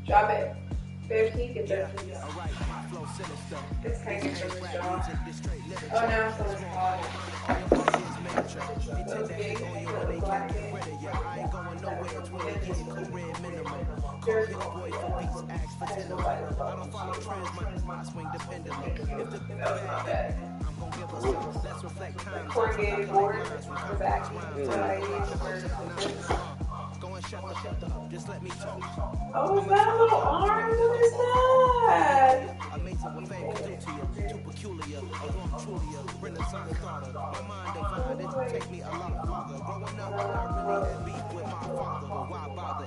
Drop it. Babe, can you get that, please? It's hanging from his jaw. Oh, now it's on his paw. Those gigs, those black gigs. There's no boy for beats, ask for 10 of them. I don't follow trends, my swing dependently. If the that was not bad. Like corrugated board for back. Oh, is that a little arm? What is that?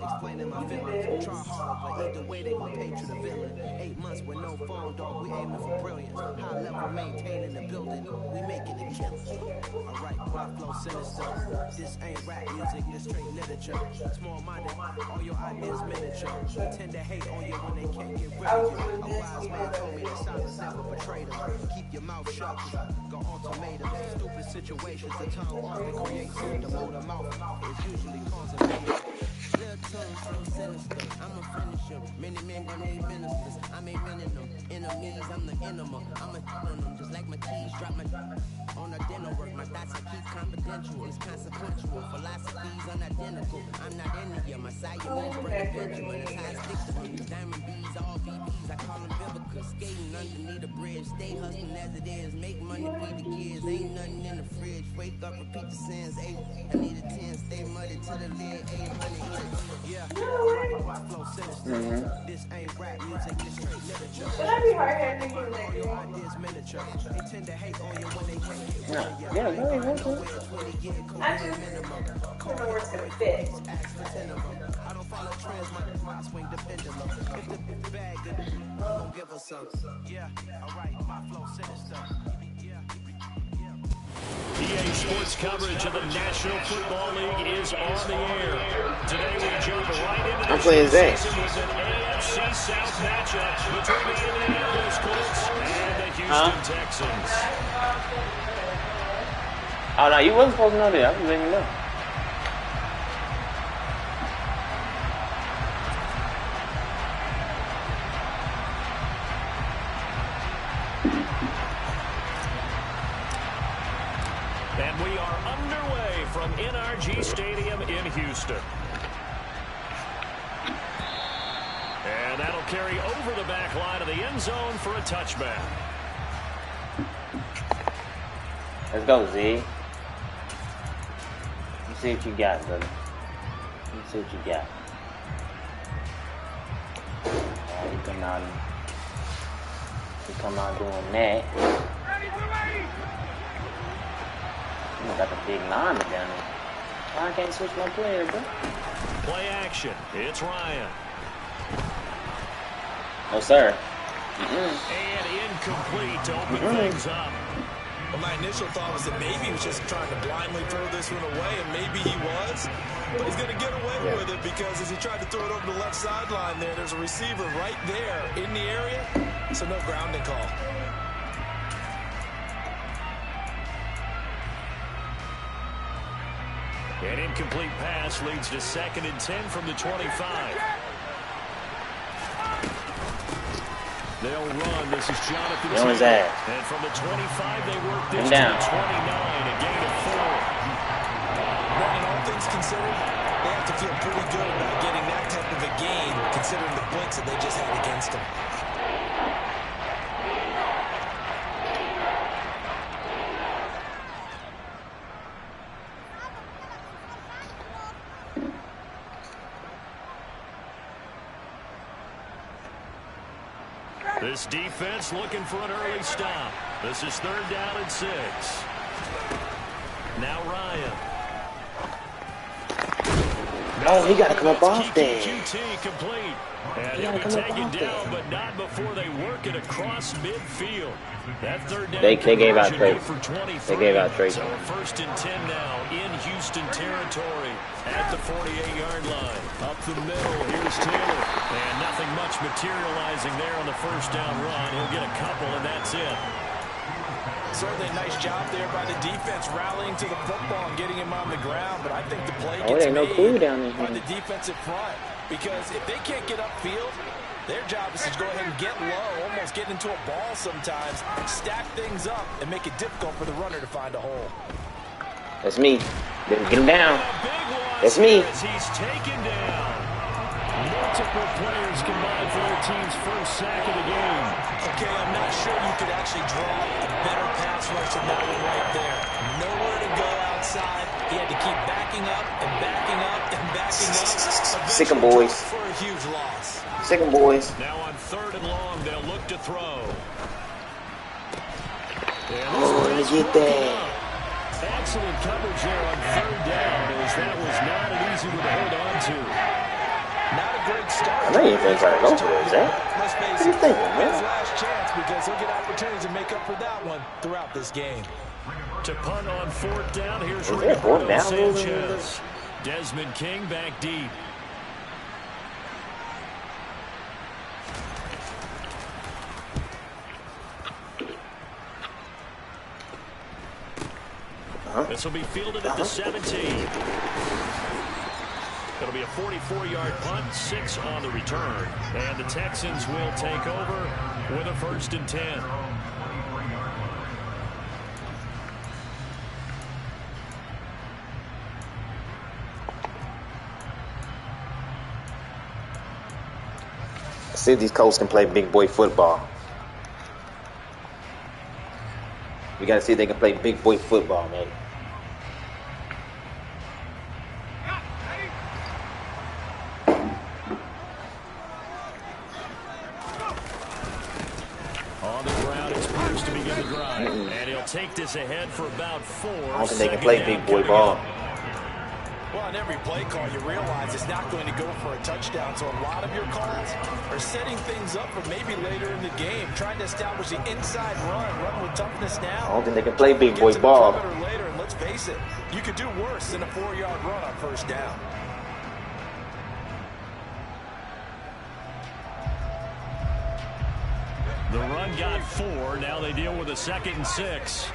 Explaining my feelings, try harder, but either way they gon' paint you the villain. 8 months with no phone, dog, we aiming for brilliance. High level maintaining the building, we making it kill. Alright, my flow sinister. This ain't rap music, this straight literature. Small minded, all your ideas miniature. Tend to hate on you when they can't get rid of you. A wise man told me that silence never betrayed him. Keep your mouth shut, go ultimatums. Stupid situations, the tongue often creates them. The more the mouth is usually causing pain. Sinister. I'm a finisher. Many men gon' need ministers. I ain't winning them. Enemies, I'm the enema. I'm a on them. Just like my keys, drop my on a dinner work. My thoughts I keep confidential. It's consequential. Philosophies unidentical. I'm not in the My Siamese brother Benjamin. It's how I stick to them. Diamond B's, all VPs. I call them Vivica. Skating underneath the bridge. Stay hustling as it is. Make money, feed the kids. Ain't nothing in the fridge. Wake up, repeat the sins. 8, I need a 10. Stay muddy to the lid. 800. Yeah. This ain't rap music, this straight literature. Should I be hard-headed thinking that you they tend to hate on you when they can't get Yeah, no, I just don't know where it's gonna fit. I don't follow trends, my swing the pendulum. If the bag good, don't give us some. Yeah, alright, my flow sinister. EA Sports coverage of the National Football League is on the air. Today we jump right into the season with an AFC South matchup between the Indianapolis Colts and the Houston Texans. Oh, no, you wasn't supposed to know that. I was letting you know. And we are underway from NRG Stadium in Houston. And that'll carry over the back line of the end zone for a touchback. Let's go, Z. You see what you got, brother. You see what you got. You come out doing that. I got the big line down there. Why I can't switch my player, bro? Play action. It's Ryan. No, sir. And incomplete to open things up. Well, my initial thought was that maybe he was just trying to blindly throw this one away, and maybe he was. But he's going to get away with it because as he tried to throw it over the left sideline there's a receiver right there in the area, so no grounding call. An incomplete pass leads to 2nd and 10 from the 25. They'll run. This is Jonathan Taylor. And from the 25, they work this to the 29, a gain of 4. Well, in all things considered, they have to feel pretty good about getting that type of a gain, considering the blitz that they just had against them. This defense looking for an early stop. This is 3rd down and 6. Now Ryan. Oh, he got to come up off there. QT complete. And he'll be taken down, but not before they work it across midfield. That 3rd down they gave out trade. For 23. They gave out trade. So 1st and 10 now in Houston territory at the 48-yard line. Up the middle, here's Taylor. And nothing much materializing there on the 1st down run. He'll get a couple, and that's it. Certainly a nice job there by the defense rallying to the football and getting him on the ground, but I think the play gets made by the defensive front because if they can't get upfield, their job is to go ahead and get low, almost get into a ball sometimes, stack things up, and make it difficult for the runner to find a hole. That's me. Get him down. That's me. He's taken down. Multiple players combined for their team's first sack of the game. Okay, I'm not sure you could actually draw a better pass rush than that one right there. Nowhere to go outside. He had to keep backing up and backing up and backing up. Sick 'em, boys. For a huge loss. Sick 'em, boys. Now on 3rd and long, they'll look to throw. Oh, let's get that. Excellent coverage there on 3rd down, as that was not an easy one to hold on to. Not a great start. I know you ain't trying to go for it, Zach. What are you thinking, man? His last chance because he'll get opportunities to make up for that one throughout this game. To punt on 4th down, here's fourth down Sanchez. Desmond King back deep. This will be fielded at the 17. It'll be a 44-yard punt, 6 on the return. And the Texans will take over with a 1st and 10. See if these Colts can play big boy football. We got to see if they can play big boy football, man. On the ground, it's Pierce to begin the drive. And he'll take this ahead for about 4. I don't think they can play big boy ball. Well, on every play call, you realize it's not going to go for a touchdown. So a lot of your calls are setting things up for maybe later in the game, trying to establish the inside run with toughness now. I don't think they can play big boy ball. Later, and let's face it, you could do worse than a 4-yard run on 1st down. The run got 4. Now they deal with a 2nd and 6.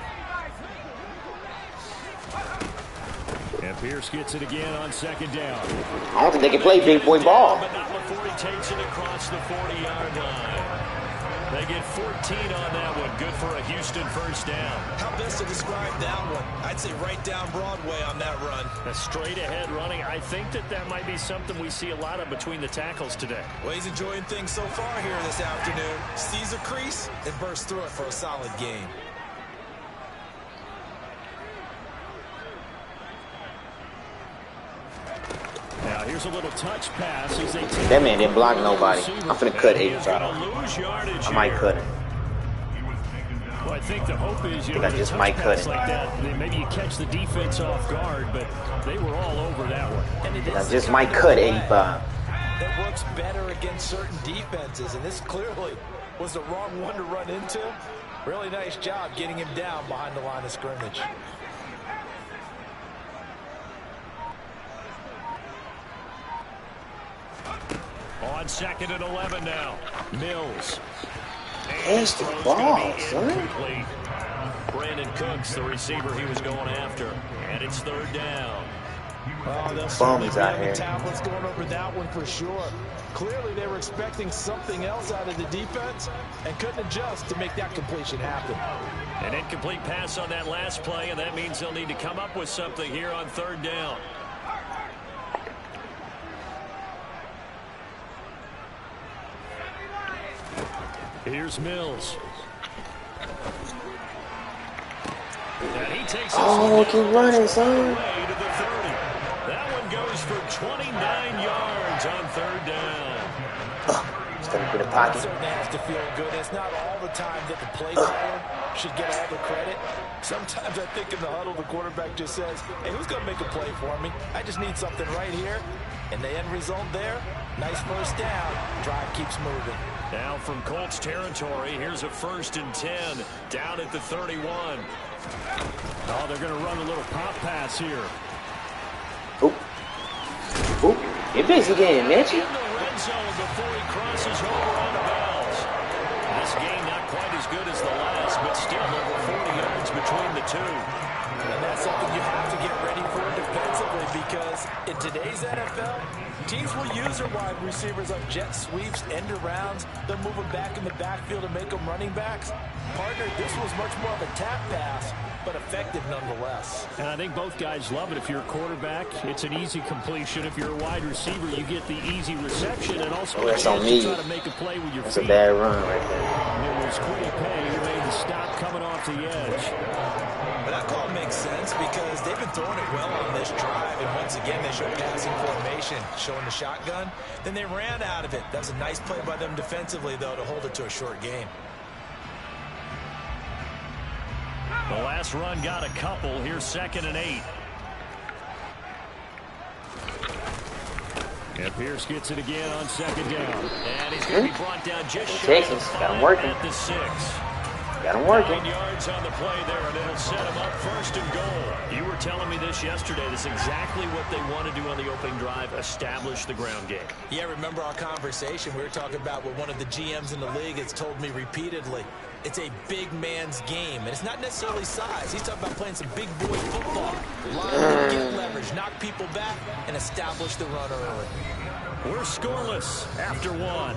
And Pierce gets it again on 2nd down. I don't think they can play big boy ball. But not before he takes it across the 40-yard line. They get 14 on that one. Good for a Houston 1st down. How best to describe that one? I'd say right down Broadway on that run. A straight ahead running. I think that might be something we see a lot of between the tackles today. Well, he's enjoying things so far here this afternoon. Sees a crease and bursts through it for a solid game. Now here's a little touch pass as they take that man didn't block nobody. I'm finna cut 85. I might cut him. Well, I think the hope is, I just might cut him. Like that, maybe you catch the defense off guard, but they were all over that one. I just might cut 85. That works better against certain defenses, and this clearly was the wrong one to run into. Really nice job getting him down behind the line of scrimmage. On 2nd and 11 now. Mills. Pass the ball, son. Brandon Cooks, the receiver he was going after. And it's 3rd down. Oh, they'll Bums out here. Tablets going over that one for sure. Clearly they were expecting something else out of the defense and couldn't adjust to make that completion happen. An incomplete pass on that last play, and that means they'll need to come up with something here on 3rd down. Here's Mills. And he takes keep running, son. That one goes for 29 yards on 3rd down. Step in the pocket. Certainly has to feel good. It's not all the time that the play caller should get all the credit. Sometimes I think in the huddle, the quarterback just says, hey, who's going to make a play for me? I just need something right here. And the end result there, nice 1st down. Drive keeps moving. Now from Colts territory, here's a 1st and 10 down at the 31. Oh, they're going to run a little pop pass here. Oop. Get busy again, man. In the red zone before he crosses over on the bounce. This game not quite as good as the last, but still over 40 yards between the two. And that's something you have to get ready for defensively, because in today's NFL, teams will use their wide receivers on jet sweeps, end arounds. They'll move them back in the backfield and make them running backs. Partner, this was much more of a tap pass, but effective nonetheless. And I think both guys love it. If you're a quarterback, it's an easy completion. If you're a wide receiver, you get the easy reception and also that's on me. try to make a play with your That's feet. a bad run right there. It was Quiddy Pay who made the stop coming off the edge. But that call makes sense because they've been throwing it well on this drive, and once again they show passing formation, showing the shotgun. Then they ran out of it. That was a nice play by them defensively, though, to hold it to a short game. The last run got a couple. Here's 2nd and 8. And Pierce gets it again on 2nd down. And he's going to be brought down just shy of Got him working. at the 6. Got him working. 9 yards on the play there, and it'll set him up 1st and goal. You were telling me this yesterday. This is exactly what they want to do on the opening drive, establish the ground game. Yeah, remember our conversation? We were talking about what one of the GMs in the league has told me repeatedly. It's a big man's game, and it's not necessarily size. He's talking about playing some big boy football. Line, get leverage, knock people back, and establish the run early. We're scoreless after 1.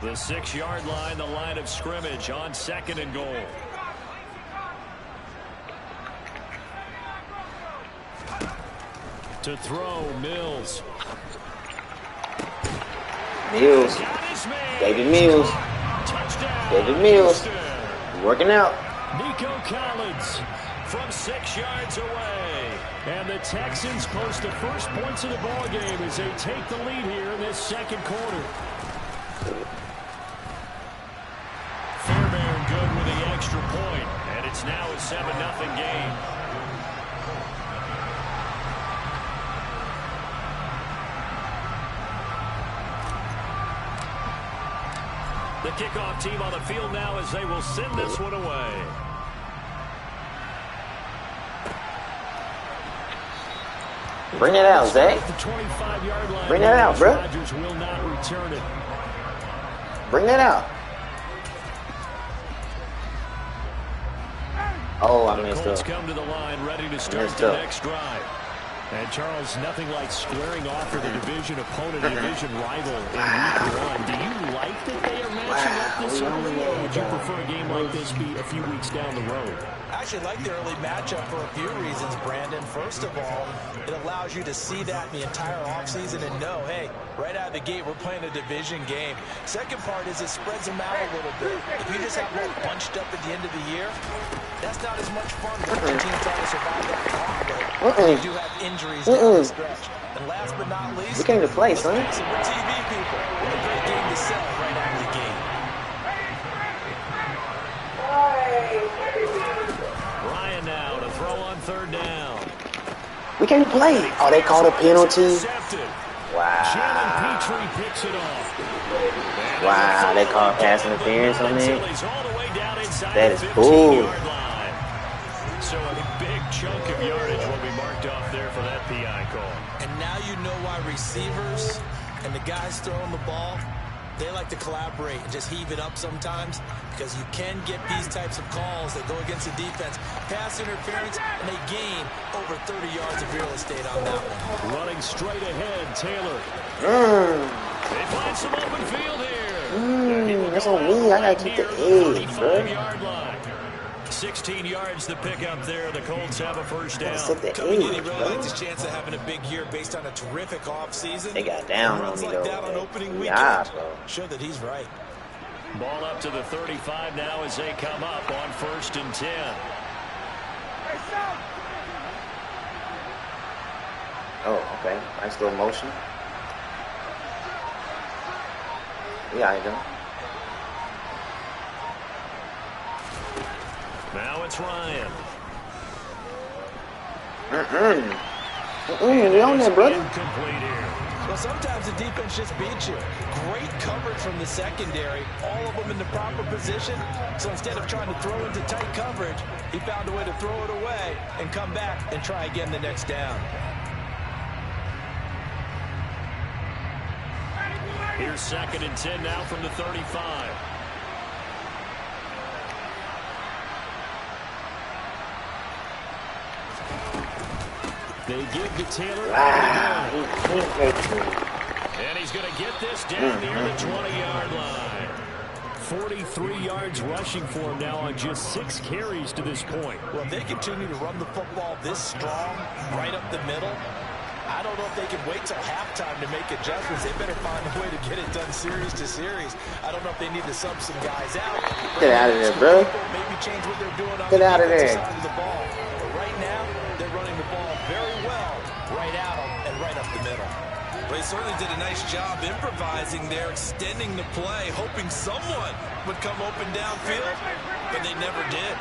The 6-yard line, the line of scrimmage on 2nd and goal. To throw, Mills. Mills. David Mills. Touchdown. David Mills. Working out. Nico Collins from 6 yards away. And the Texans post the first points of the ball game as they take the lead here in this 2nd quarter. Fairbairn good with the extra point, and it's now a 7-0 game. The kickoff team on the field now as they will send this one away. Bring it out, Zach. The 25-yard line. Bring that out, bro. Rodgers will not return it. Bring that out. Oh, I messed Colts up. come to the line, ready to start the next drive. And Charles, nothing like squaring off with a division opponent, a division rival in week 1. Do you like that they are matching up this early, or would you prefer a game like this be a few weeks down the road? I actually like the early matchup for a few reasons, Brandon. First of all, it allows you to see that in the entire offseason and know, hey, right out of the gate, we're playing a division game. Second part is it spreads them out a little bit. If you just have them bunched up at the end of the year, that's not as much fun for the team trying to survive that gauntlet. You do have injuries down the stretch. And last but not least, we came to play, son. We're TV people. We're a great game to sell right out of the gate. Ryan now to throw on 3rd down. We came to play. Oh, they called a penalty. Wow. Jalen Petrie picks it off. Wow, they called pass interference on me. That is bull. So a big chunk of yardage will be marked off there for that PI call. And now you know why receivers and the guys throwing the ball, they like to collaborate and just heave it up sometimes, because you can get these types of calls that go against the defense. Pass interference, and they gain over 30 yards of real estate on that one. Running straight ahead, Taylor. They find some open field here. That's on me. I gotta keep the edge, bro. 35-yard line. 16 yards to pick up there. The Colts have a first down. Coming in, he really likes his chance of having a big year based on a terrific offseason. They got down on me, like that on opening weekend. Show that he's right. Ball up to the 35 now as they come up on 1st and 10. Oh, okay. Nice little motion. Yeah, I know. Now it's Ryan. You're on there, brother. Incomplete here. Well, sometimes the defense just beats you. Great coverage from the secondary. All of them in the proper position. So instead of trying to throw into tight coverage, he found a way to throw it away and come back and try again the next down. Here's 2nd and 10 now from the 35. They give to Taylor. Wow. And he's going to get this down near the 20-yard line. 43 yards rushing for him now on just 6 carries to this point. Well, if they continue to run the football this strong, right up the middle, I don't know if they can wait till halftime to make adjustments. They better find a way to get it done series to series. I don't know if they need to sub some guys out. Get out of there, bro. Maybe change what they're doing on Get the out of there. side of the ball. But right now, they're running the ball very well, right at them and right up the middle. Well, he certainly did a nice job improvising there, extending the play, hoping someone would come open downfield, but they never did.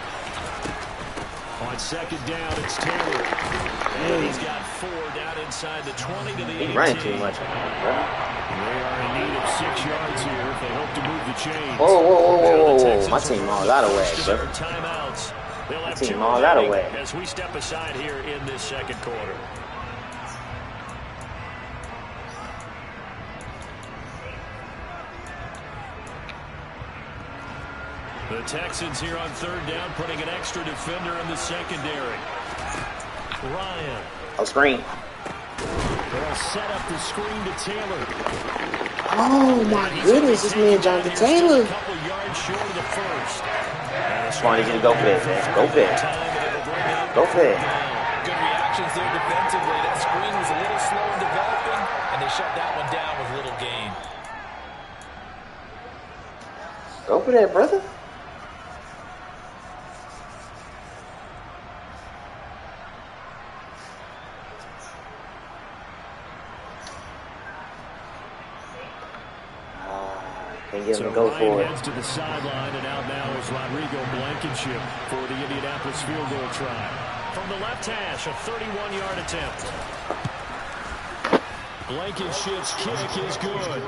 On 2nd down, it's Taylor. And he's got 4 down inside the 20 to the 18. He ran too much. They are in need of 6 yards here if they hope to move the chains. Whoa. My team all out of way, bro. Timeouts. They'll have My team 2 all out of way. as we step aside here in this 2nd quarter. The Texans here on 3rd down, putting an extra defender in the secondary. Ryan. Screen. They'll set up the screen to Taylor. Oh, my goodness. This man, Jonathan Taylor. A couple yards short of the first. Come on, he's going to go for it, man. Go for it. Go for it. Good reactions there defensively. That screen was a little slow in developing, and they shut that one down with little gain. Go for that, brother. So Ryan heads to the sideline, and out now is Rodrigo Blankenship for the Indianapolis field goal try. From the left hash, a 31-yard attempt. Blankenship's kick is good.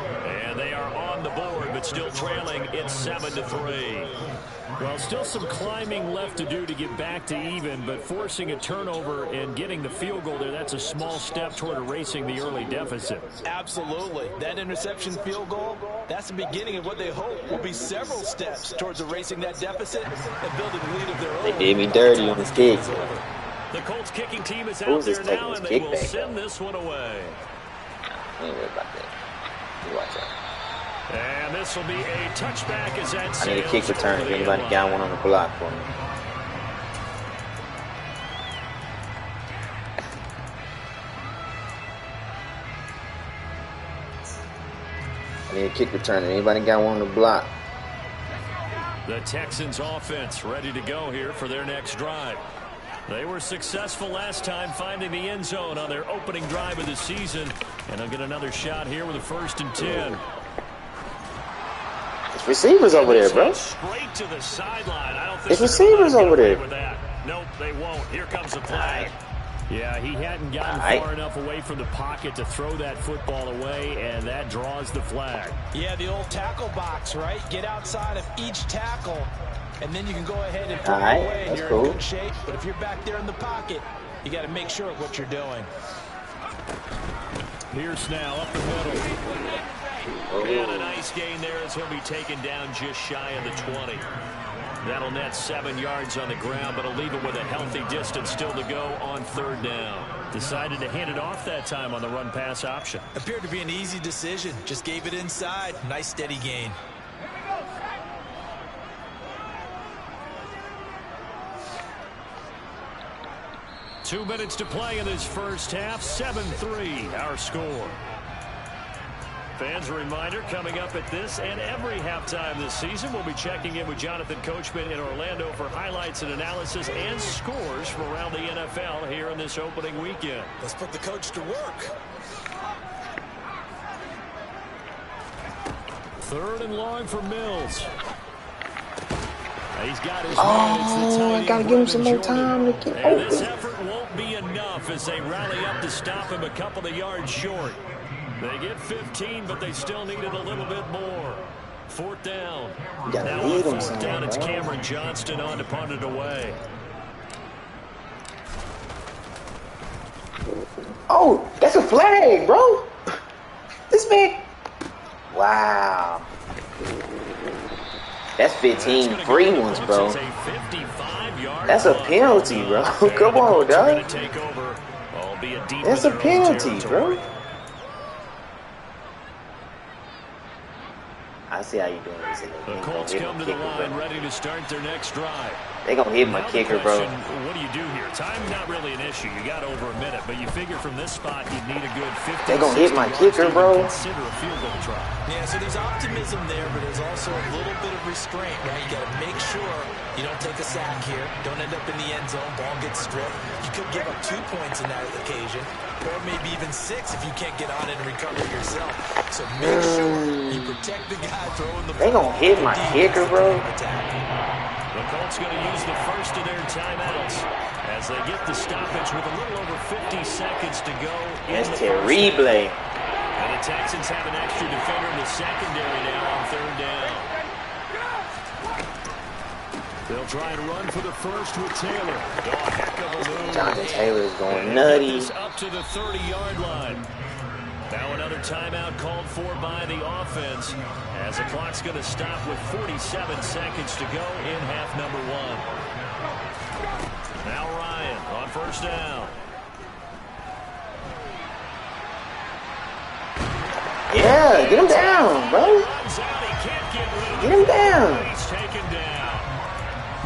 And they are on the board, but still trailing. It's 7-3. Well, still some climbing left to do to get back to even, but forcing a turnover and getting the field goal there, that's a small step toward erasing the early deficit. Absolutely. That interception field goal, that's the beginning of what they hope will be several steps towards erasing that deficit and building a lead of their own. They did me dirty on this kick. The Colts kicking team is out there now, and they will send this one away. Ain't worried about that. You watch out. And this will be a touchback as that I need a kick return if anybody got one on the block for me. I need a kick return if anybody got one on the block. The Texans offense ready to go here for their next drive. They were successful last time finding the end zone on their opening drive of the season. And they'll get another shot here with a 1st and 10. It's receivers over there, bro. Straight to the sideline. I don't think it's receivers over there. With that. Nope, they won't. Here comes the flag. Yeah, he hadn't gotten far enough away from the pocket to throw that football away, and that draws the flag. Yeah, the old tackle box, right? Get outside of each tackle, and then you can go ahead and throw it away, and you're in good shape. But if you're back there in the pocket, you got to make sure of what you're doing. Pierce now up the middle. And a nice gain there as he'll be taken down just shy of the 20. That'll net 7 yards on the ground, but it'll leave him with a healthy distance still to go on 3rd down. Decided to hand it off that time on the run-pass option. Appeared to be an easy decision. Just gave it inside. Nice steady gain. Two minutes to play in this first half. 7-3 our score. Fans, a reminder, coming up at this and every halftime this season, we'll be checking in with Jonathan Coachman in Orlando for highlights and analysis and scores from around the NFL here in this opening weekend. Let's put the coach to work. 3rd and long for Mills. He's got his Oh, I gotta give him some more time to get open. This open. effort won't be enough as they rally up to stop him a couple of yards short. They get 15, but they still needed a little bit more. Fourth down. You gotta now lead on him fourth down, bro. it's Cameron Johnston on to punt it away. Oh, that's a flag, bro. This man. Wow. That's 15 free ones, bro. That's a penalty, bro. Come on, dog. That's a penalty, bro. I see how you doing this. The Colts come to the line, ready to start their next drive. They gonna hit my kicker, bro. What do you do here? Time's not really an issue. You got over a minute, but you figure from this spot you need a good 50. They gonna hit my kicker, bro. Consider a field goal try. Yeah, so there's optimism there, but there's also a little bit of restraint, right? You got to make sure you don't take a sack here. Don't end up in the end zone. Ball gets stripped. You could give up 2 points in that occasion, or maybe even 6 if you can't get on it and recover yourself. So make sure you protect the guy throwing the ball. They gonna hit my kicker, bro. The Colts going to use the first of their timeouts as they get the stoppage with a little over 50 seconds to go. That's terrible. And the Texans have an extra defender in the secondary now on third down. They'll try and run for the first with Taylor. Oh, heck of a move. Jonathan Taylor's going nutty. Up to the 30-yard line. Now another timeout called for by the offense as the clock's going to stop with 47 seconds to go in half number 1. Now Ryan on first down. Yeah, get him down, bro. Get him down. He's taken down.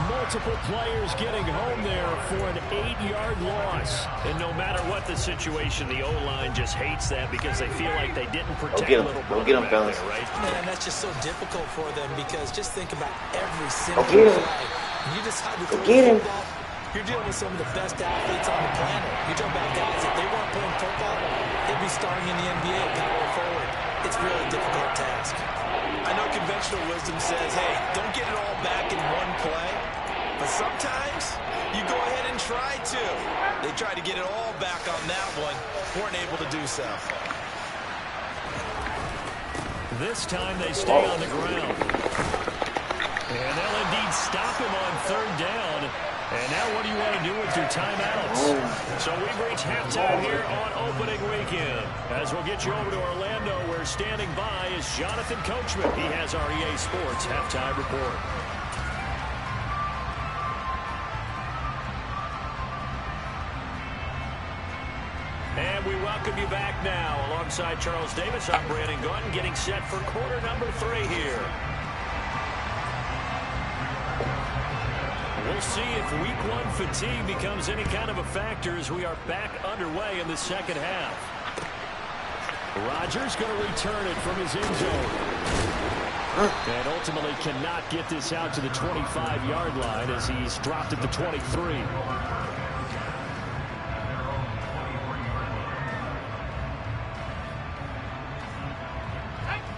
Multiple players getting home there for an 8-yard loss. And no matter what the situation, the O-line just hates that because they feel like they didn't protect a little Go get him, fellas. there, right? Man, that's just so difficult for them because just think about every single play. You decide to throw the football, you're dealing with some of the best athletes on the planet. You're talking about guys, if they weren't playing football, they'd be starting in the NBA at power forward. It's a really difficult task. I know conventional wisdom says, hey, don't get it all back in one play. But sometimes you go ahead and try to. They tried to get it all back on that one. Weren't able to do so. This time they stay on the ground. And they'll indeed stop him on third down. And now what do you want to do with your timeouts? So we've reached halftime here on opening weekend. As we'll get you over to Orlando, where standing by is Jonathan Coachman. He has our EA Sports halftime report. And we welcome you back now. Alongside Charles Davis, I'm Brandon Gunn, getting set for quarter number 3 here. We'll see if week 1 fatigue becomes any kind of a factor as we are back underway in the second half. Rodgers going to return it from his end zone. And ultimately cannot get this out to the 25-yard line as he's dropped at the 23.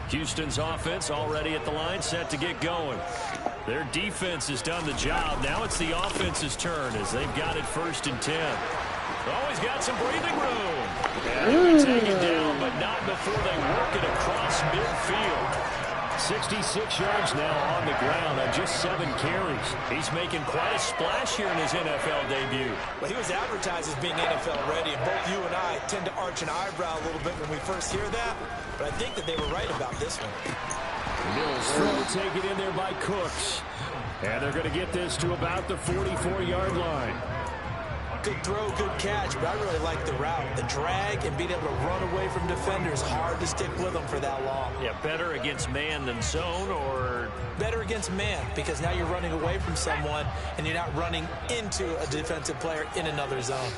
Houston's offense already at the line, set to get going. Their defense has done the job. Now it's the offense's turn as they've got it 1st and 10. Oh, he's got some breathing room. And he'll be taken down, but not before they work it across midfield. 66 yards now on the ground on just 7 carries. He's making quite a splash here in his NFL debut. Well, he was advertised as being NFL ready, and both you and I tend to arch an eyebrow a little bit when we first hear that, but I think that they were right about this one. Mills throw taken in there by Cooks. And they're going to get this to about the 44-yard line. Good throw, good catch, but I really like the route. The drag and being able to run away from defenders, hard to stick with them for that long. Yeah, better against man than zone, or? Better against man, because now you're running away from someone and you're not running into a defensive player in another zone.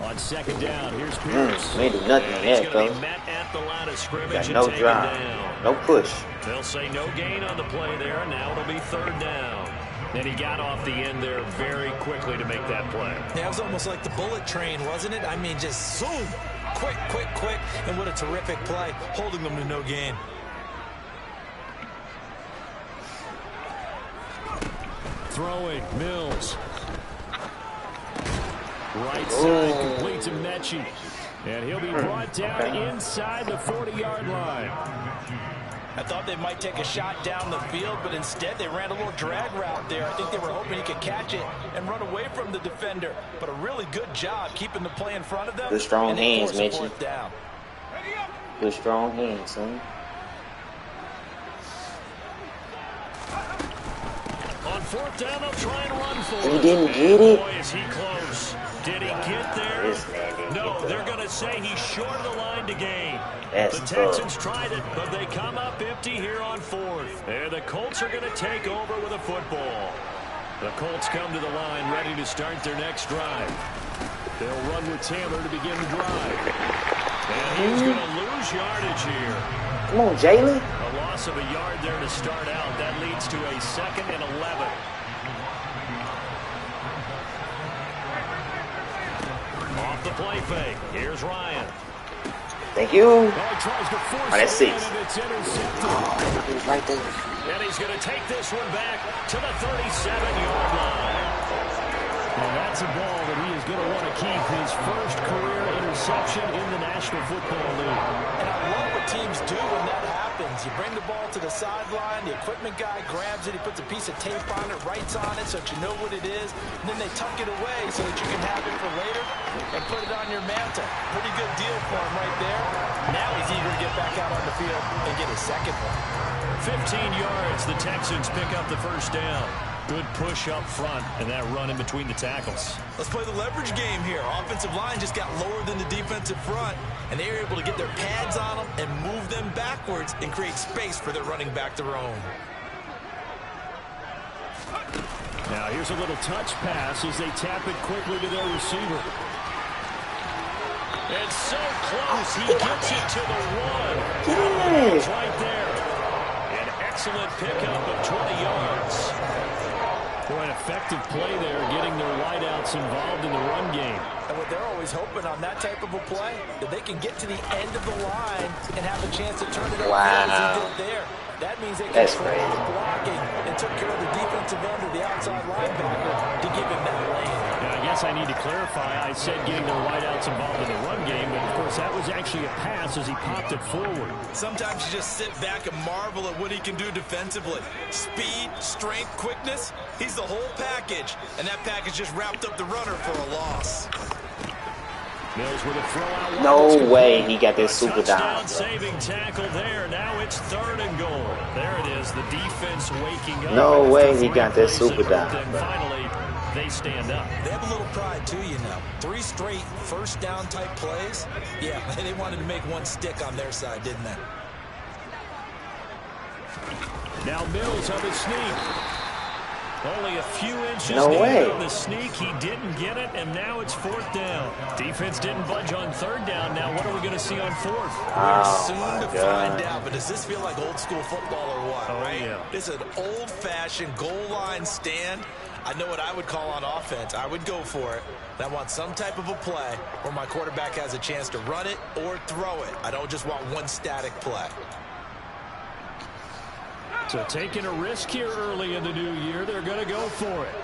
On second down, here's Pierce. They do nothing on that, fellas. Met at the line of scrimmage Got no drive, no push. They'll say no gain on the play there, and now it'll be third down. And he got off the end there very quickly to make that play. Yeah, it was almost like the bullet train, wasn't it? I mean, just zoom, quick, quick, quick, and what a terrific play, holding them to no gain. throwing. Mills. Right side complete to Mechie. And he'll be brought down inside the 40-yard line. I thought they might take a shot down the field, but instead they ran a little drag route there. I think they were hoping he could catch it and run away from the defender. But a really good job keeping the play in front of them. Good strong hands, Mitchell. Good strong hands, son. On fourth down, they'll try and run for it. He didn't get it. Boy, is he close. Did he get there? No, they're going to say he's short of the line to gain. The Texans tried it, but they come up empty here on fourth. And the Colts are going to take over with a football. The Colts come to the line ready to start their next drive. They'll run with Taylor to begin the drive. And he's going to lose yardage here. Come on, Jalen. A loss of a yard there to start out. That leads to a 2nd and 11. Off the play fake. Here's Ryan. Thank you. Oh, tries to force that's 6. It's intercepted. He's right there. And he's going to take this one back to the 37-yard line. And that's a ball that he is going to want to keep, his first career interception in the National Football League. And I love what teams do when that happens. You bring the ball to the sideline, the equipment guy grabs it, he puts a piece of tape on it, writes on it so that you know what it is, and then they tuck it away so that you can have it for later and put it on your mantle. Pretty good deal for him right there. Now he's eager to get back out on the field and get his second one. 15 yards, the Texans pick up the first down. Good push up front, and that run in between the tackles. Let's play the leverage game here. Offensive line just got lower than the defensive front, and they were able to get their pads on them and move them backwards and create space for their running back to roam. Now here's a little touch pass as they tap it quickly to their receiver. It's so close. He gets it to the 1. It's right there. An excellent pickup of 20 yards. Boy, an effective play there, getting their wideouts involved in the run game. And what they're always hoping on that type of a play, that they can get to the end of the line and have a chance to turn it over as he did there. That means they controlled the blocking and took care of the defensive end or the outside linebacker to give him that lane. Now, I guess I need to clarify. I said getting their wideouts involved in the run game, but of course that was actually a pass as he popped it forward. Sometimes you just sit back and marvel at what he can do defensively. Speed, strength, quickness, he's the whole package, and that package just wrapped up the runner for a loss. Mills with a throw out. No way he got this super down. Saving tackle there. Now it's 3rd and goal. There it is. The defense waking up. No way he got that super down. And finally, they stand up. They have a little pride too, you know. 3 straight first down type plays. Yeah, they wanted to make one stick on their side, didn't they? Now Mills on the sneak. Only a few inches on the sneak. He didn't get it, and now it's 4th down. Defense didn't budge on 3rd down. Now what are we going to see on 4th? We're soon to find out, but does this feel like old school football or what, right? Yeah. This is an old-fashioned goal line stand. I know what I would call on offense. I would go for it. And I want some type of a play where my quarterback has a chance to run it or throw it. I don't just want one static play. So taking a risk here early in the new year, they're going to go for it.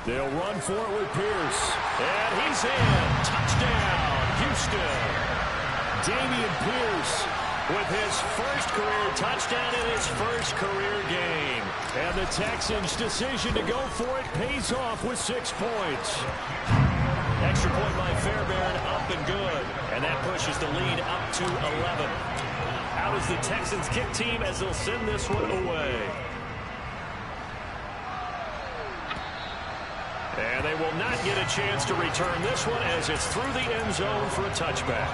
They'll run for it with Pierce. And he's in. Touchdown, Houston. Dameon Pierce with his first career touchdown in his first career game. And the Texans' decision to go for it pays off with 6 points. Extra point by Fairbairn, up and good. And that pushes the lead up to 11. Out is the Texans kick team as they'll send this one away. And they will not get a chance to return this one as it's through the end zone for a touchback.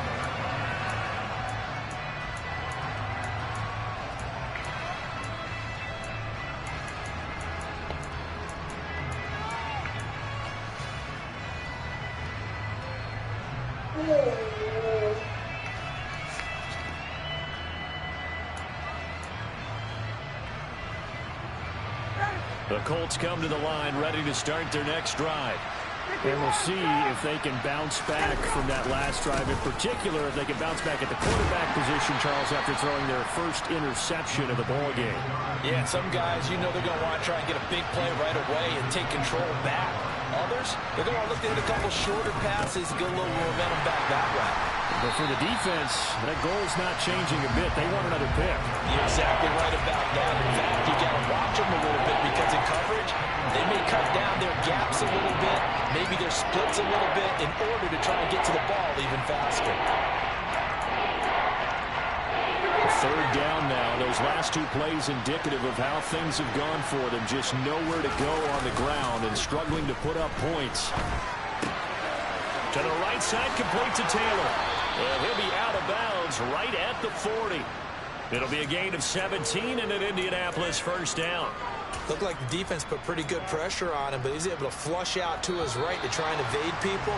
The Colts come to the line ready to start their next drive. And we'll see if they can bounce back from that last drive. In particular, if they can bounce back at the quarterback position, Charles, after throwing their first interception of the ball game. Yeah, some guys, you know they're going to want to try and get a big play right away and take control back. Others, they're going to look to hit a couple shorter passes, get a little momentum back that way. But for the defense, that goal's not changing a bit. They want another pick. You're exactly right about that. In fact, you got to watch them a little bit because in coverage, they may cut down their gaps a little bit, maybe their splits a little bit in order to try and get to the ball even faster. Third down now. Those last two plays indicative of how things have gone for them. Just nowhere to go on the ground and struggling to put up points. To the right side, complete to Taylor. And he'll be out of bounds right at the 40. It'll be a gain of 17 and an Indianapolis first down. Looked like the defense put pretty good pressure on him, but he's able to flush out to his right to try and evade people.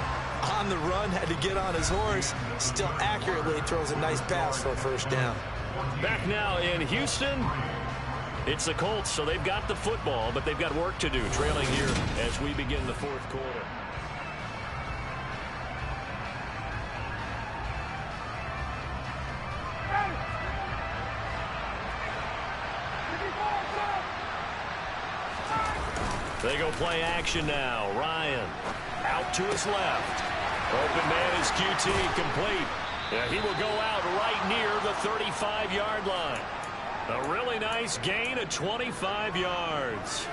On the run, had to get on his horse. Still accurately throws a nice pass for a first down. Back now in Houston. It's the Colts, so they've got the football, but they've got work to do, trailing here as we begin the fourth quarter. They go play action now. Ryan out to his left. Open man is QT, complete. Yeah, he will go out right near the 35-yard line. A really nice gain of 25 yards.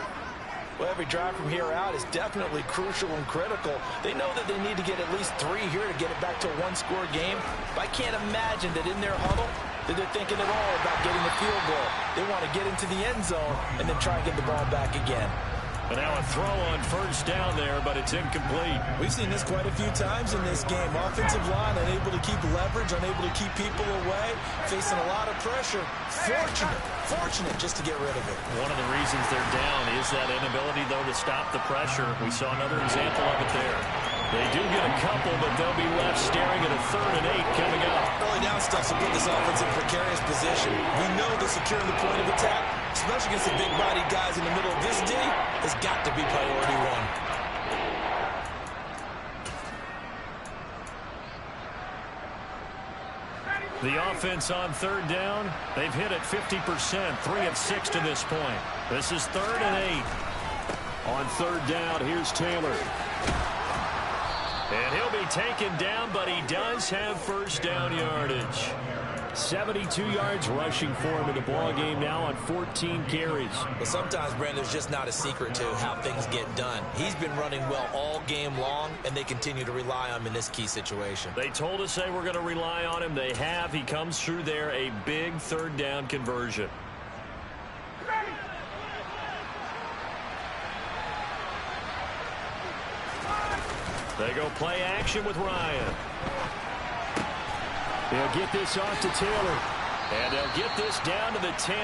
Well, every drive from here out is definitely crucial and critical. They know that they need to get at least 3 here to get it back to a one-score game. But I can't imagine that in their huddle that they're thinking at all about getting a field goal. They want to get into the end zone and then try and get the ball back again. And now a throw on first down there, but it's incomplete. We've seen this quite a few times in this game. Offensive line unable to keep leverage, unable to keep people away, facing a lot of pressure. Fortunate just to get rid of it. One of the reasons they're down is that inability, though, to stop the pressure. We saw another example of it there. They do get a couple, but they'll be left staring at a 3rd and 8 coming up. Early down stuff to put this offense in precarious position. We know that securing the point of attack, especially against the big-bodied guys in the middle of this D, has got to be priority one. The offense on 3rd down, they've hit it 50%, 3 of 6 to this point. This is 3rd and 8. On 3rd down, here's Taylor. And he'll be taken down, but he does have first down yardage. 72 yards rushing for him in the ball game now on 14 carries. But sometimes, Brandon, there's just not a secret to how things get done. He's been running well all game long, and they continue to rely on him in this key situation. They told us they were going to rely on him. They have. He comes through there, a big 3rd down conversion. They go play action with Ryan. They'll get this off to Taylor. And they'll get this down to the 10.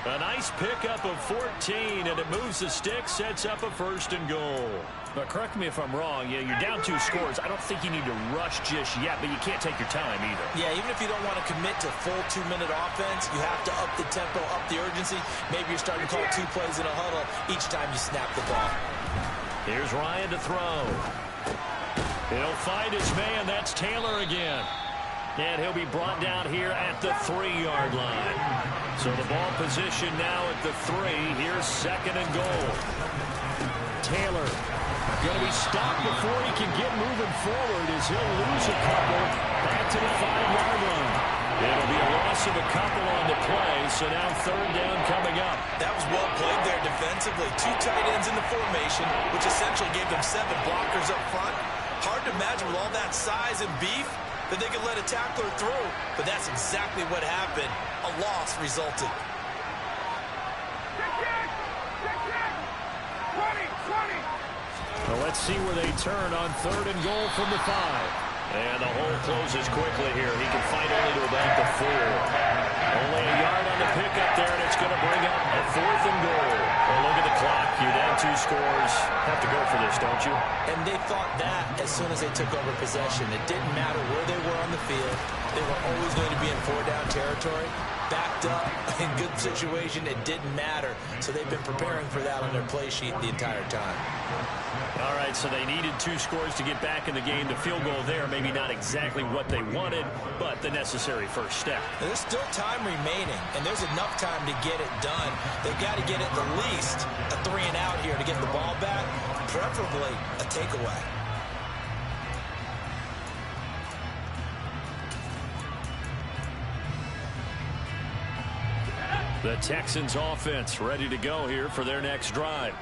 A nice pickup of 14, and it moves the stick, sets up a 1st and goal. But correct me if I'm wrong, you're down 2 scores. I don't think you need to rush just yet, but you can't take your time either. Yeah, even if you don't want to commit to full 2-minute offense, you have to up the tempo, up the urgency. Maybe you're starting to call 2 plays in a huddle each time you snap the ball. Here's Ryan to throw. He'll find his man. That's Taylor again. And he'll be brought down here at the 3-yard line. So the ball position now at the 3. Here's 2nd and goal. Taylor going to be stopped before he can get moving forward as he'll lose a couple back to the 5-yard line. It'll be a loss of a couple on the play, so now 3rd down coming up. That was well played there defensively. 2 tight ends in the formation, which essentially gave them 7 blockers up front. Hard to imagine with all that size and beef that they could let a tackler through, but that's exactly what happened. A loss resulted. Well, let's see where they turn on 3rd and goal from the 5. And the hole closes quickly here. He can fight only to about the 4. Only a yard on the pickup there, and it's going to bring up a 4th and goal. Well, look at the clock. You're down 2 scores. Have to go for this, don't you? And they thought that as soon as they took over possession. It didn't matter where they were on the field. They were always going to be in 4-down territory. backed up in good situation, it didn't matter. So they've been preparing for that on their play sheet the entire time. All right, so they needed 2 scores to get back in the game. The field goal there, maybe not exactly what they wanted, but the necessary first step. Now, there's still time remaining, and there's enough time to get it done. They've got to get at the least a 3-and-out here to get the ball back, preferably a takeaway. The Texans offense ready to go here for their next drive.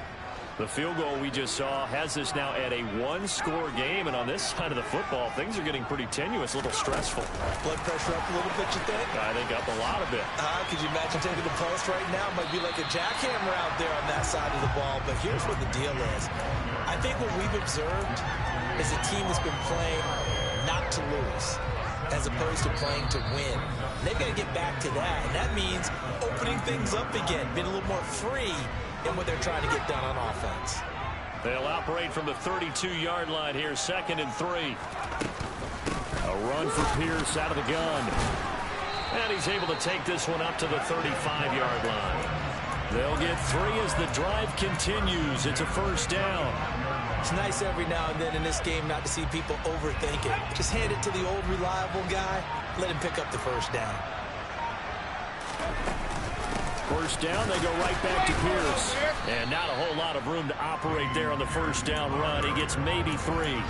The field goal we just saw has this now at a 1-score game, and on this side of the football, things are getting pretty tenuous, a little stressful. Blood pressure up a little bit, you think? I think up a lot of it. Could you imagine taking the pulse right now? Might be like a jackhammer out there on that side of the ball, but here's what the deal is. I think what we've observed is a team that's been playing not to lose, as opposed to playing to win. They've got to get back to that, and that means opening things up again, being a little more free in what they're trying to get done on offense. They'll operate from the 32-yard line here, 2nd and 3. A run for Pierce out of the gun. And he's able to take this one up to the 35-yard line. They'll get 3 as the drive continues. It's a first down. It's nice every now and then in this game not to see people overthink it. Just hand it to the old reliable guy. Let him pick up the first down. First down, they go right back to Pierce. And not a whole lot of room to operate there on the first down run. He gets maybe 3.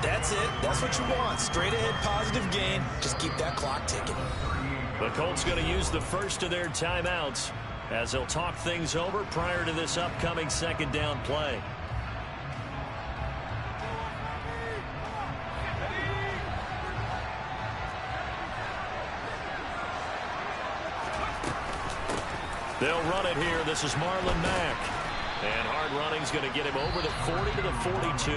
That's it. That's what you want. Straight ahead positive gain. Just keep that clock ticking. The Colts going to use the first of their timeouts as they'll talk things over prior to this upcoming 2nd down play. They'll run it here. This is Marlon Mack. And hard running's going to get him over the 40 to the 42.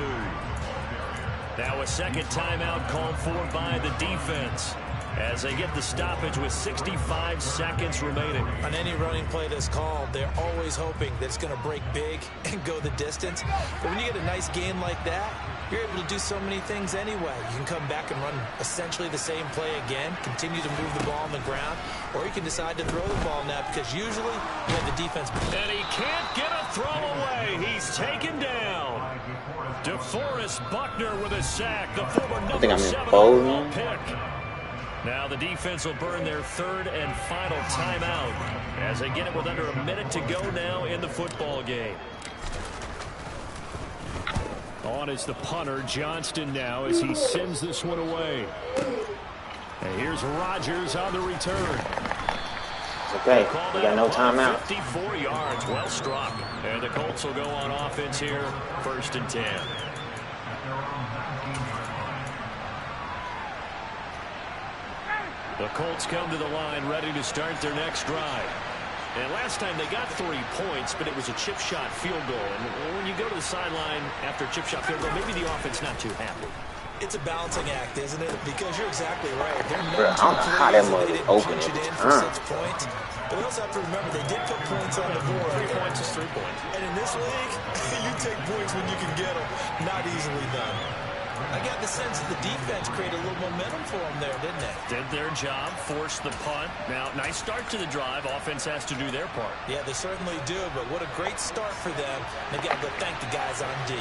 Now a second timeout called for by the defense as they get the stoppage with 65 seconds remaining. On any running play that's called, they're always hoping that it's going to break big and go the distance. But when you get a nice gain like that, you're able to do so many things anyway. You can come back and run essentially the same play again, continue to move the ball on the ground, or you can decide to throw the ball now because usually you have the defense. And he can't get a throw away. He's taken down. DeForest Buckner with a sack, the former number 7 overall pick. Now the defense will burn their 3rd and final timeout as they get it with under a minute to go now in the football game. On is the punter, Johnston, now as he sends this one away. And here's Rodgers on the return. Okay, we got no timeout. 54 yards, well struck. And the Colts will go on offense here, 1st and 10. The Colts come to the line ready to start their next drive. And last time they got 3 points, but it was a chip shot field goal. And when you go to the sideline after a chip shot field goal, maybe the offense not too happy. It's a balancing act, isn't it? Because you're exactly right. They're I don't know how that mother open punch it in for 6 points. But we also have to remember they did put points on the board. 3 points is 3 points. And in this league, you take points when you can get them. Not easily done. I got the sense that the defense created a little momentum for them there, didn't they? Did their job, forced the punt. Now, nice start to the drive. Offense has to do their part. Yeah, they certainly do, but what a great start for them. They got to go thank the guys on D.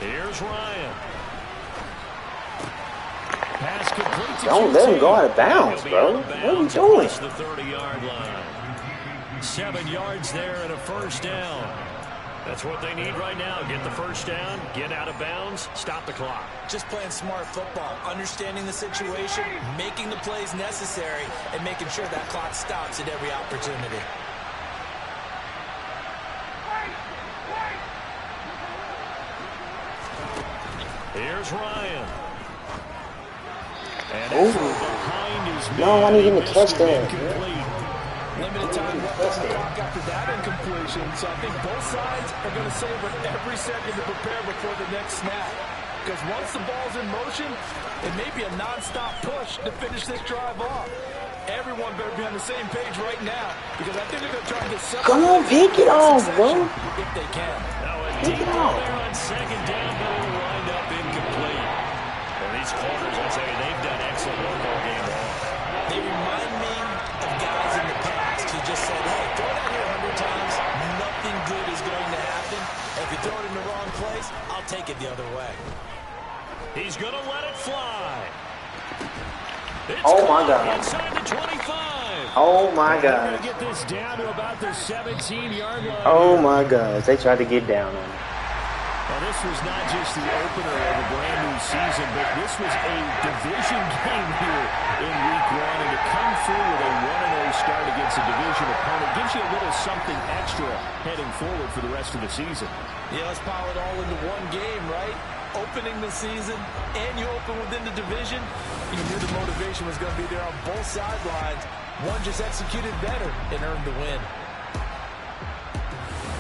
Here's Ryan. Pass complete to Don't let him go out of bounds, bro. What are you doing? The 30-yard line. 7 yards there and a first down. That's what they need right now. Get the first down, get out of bounds, stop the clock. Just playing smart football, understanding the situation, making the plays necessary, and making sure that clock stops at every opportunity. Here's Ryan. And behind his no, I need him to catch that. Limited time left on the clock after that incompletion, so I think both sides are going to savor every second to prepare before the next snap. Because once the ball's in motion, it may be a non-stop push to finish this drive off. Everyone better be on the same page right now, because I think they're going to try to get something. Come on, pick it off, bro. If they can. Now a deep ball there on 2nd down, but it'll wind up incomplete. And he's these corners, I'd say they've done excellent work all game long. They remind me of guys in the past who just said, hey, throw that here 100 times, nothing good is going to happen. If you throw it in the wrong place, I'll take it the other way. He's going to let it fly. It's oh, my God. Inside the 25. Oh, my God. They're going to get this down to about the 17-yard line. Oh, my God. They tried to get down on it. Well, this was not just the opener of a brand-new season, but this was a division game here in Week 1. And to come through with a 1-0 start against a division opponent gives you a little something extra heading forward for the rest of the season. Yeah, let's pile it all into one game, right? Opening the season, and you open within the division. You knew the motivation was going to be there on both sidelines. One just executed better and earned the win.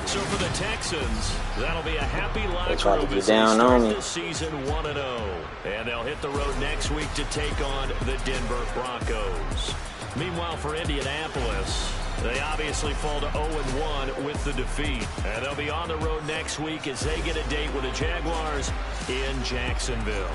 So for the Texans, that'll be a happy locker room as as they start this season 1-0. And they'll hit the road next week to take on the Denver Broncos. Meanwhile, for Indianapolis, they obviously fall to 0-1 with the defeat. And they'll be on the road next week as they get a date with the Jaguars in Jacksonville.